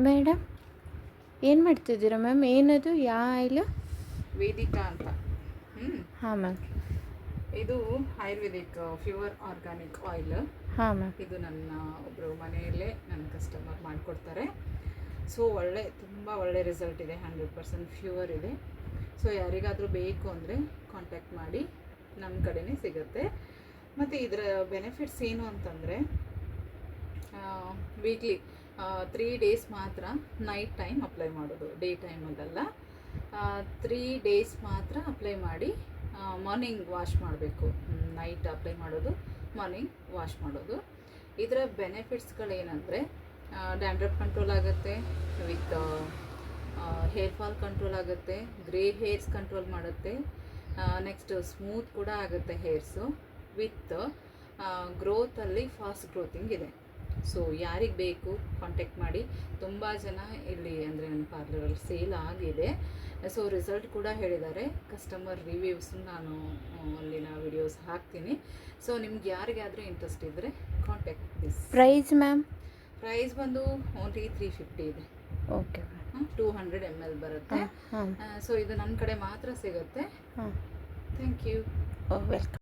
Madam ಏನು ಮಾಡ್ತಿದ್ದೀರಾ ma'am? ಏನದು ಯಾವ ಆಯಿಲು? ವೇದಿಕಾ ಅಂತ. ಹಾಂ ಮ್ಯಾಮ್. ಇದು ಆಯುರ್ವೇದಿಕ್ ಪ್ಯೂರ್ ಆರ್ಗಾನಿಕ್ ಆಯಿಲ್. ಹಾಂ ಮ್ಯಾಮ್. ಇದು ನನ್ನ ಒಬ್ಬರು ಮನೆಯಲ್ಲೇ ನನ್ನ ಕಸ್ಟಮರ್ ಮಾಡಿಕೊಡ್ತಾರೆ. ಸೊ ತುಂಬ ಒಳ್ಳೆ ರಿಸಲ್ಟ್ ಇದೆ, 100% ಪ್ಯೂರ್ ಇದೆ. ಸೊ ಯಾರಿಗಾದರೂ ಬೇಕು ಅಂದರೆ ಕಾಂಟ್ಯಾಕ್ಟ್ ಮಾಡಿ, ನಮ್ಮ ಕಡೆನೇ ಸಿಗುತ್ತೆ. ಮತ್ತು ಇದರ ಬೆನಿಫಿಟ್ಸ್ ಏನು ಅಂತಂದರೆ, ವೀಕ್ಲಿ 3 ಡೇಸ್ ಮಾತ್ರ ನೈಟ್ ಟೈಮ್ ಅಪ್ಲೈ ಮಾಡೋದು, ಡೇ ಟೈಮಲ್ಲೆಲ್ಲ. 3 ಡೇಸ್ ಮಾತ್ರ ಅಪ್ಲೈ ಮಾಡಿ ಮಾರ್ನಿಂಗ್ ವಾಶ್ ಮಾಡಬೇಕು. ನೈಟ್ ಅಪ್ಲೈ ಮಾಡೋದು, ಮಾರ್ನಿಂಗ್ ವಾಶ್ ಮಾಡೋದು. ಇದರ ಬೆನಿಫಿಟ್ಸ್ಗಳೇನೆಂದರೆ, ಡ್ಯಾಂಡ್ರಫ್ ಕಂಟ್ರೋಲ್ ಆಗುತ್ತೆ, ವಿತ್ ಹೇರ್ ಫಾಲ್ ಕಂಟ್ರೋಲ್ ಆಗುತ್ತೆ, ಗ್ರೇ ಹೇರ್ಸ್ ಕಂಟ್ರೋಲ್ ಮಾಡುತ್ತೆ, ನೆಕ್ಸ್ಟ್ ಸ್ಮೂತ್ ಕೂಡ ಆಗುತ್ತೆ ಹೇರ್ಸು, ವಿತ್ ಗ್ರೋತಲ್ಲಿ ಫಾಸ್ಟ್ ಗ್ರೋತಿಂಗ್ ಇದೆ. ಸೊ ಯಾರಿಗೆ ಬೇಕು ಕಾಂಟ್ಯಾಕ್ಟ್ ಮಾಡಿ. ತುಂಬ ಜನ ಇಲ್ಲಿ ಅಂದರೆ ನನ್ನ ಪಾರ್ಲರಲ್ಲಿ ಸೇಲ್ ಆಗಿದೆ. ಸೊ ರಿಸಲ್ಟ್ ಕೂಡ ಹೇಳಿದ್ದಾರೆ. ಕಸ್ಟಮರ್ ರಿವ್ಯೂಸ್ ನಾನು ಅಲ್ಲಿನ ವಿಡಿಯೋಸ್ ಹಾಕ್ತೀನಿ. ಸೊ ನಿಮ್ಗೆ ಯಾರಿಗಾದರೂ ಇಂಟ್ರೆಸ್ಟ್ ಇದ್ದರೆ contact this. Price ma'am? Price ಬಂದು ಓನ್ಲಿ 350 ಇದೆ. ಓಕೆ. 200 ml ಬರುತ್ತೆ. ಸೊ ಇದು ನನ್ನ ಕಡೆ ಮಾತ್ರ ಸಿಗುತ್ತೆ. Thank you. ವೆಲ್ಕಮ್.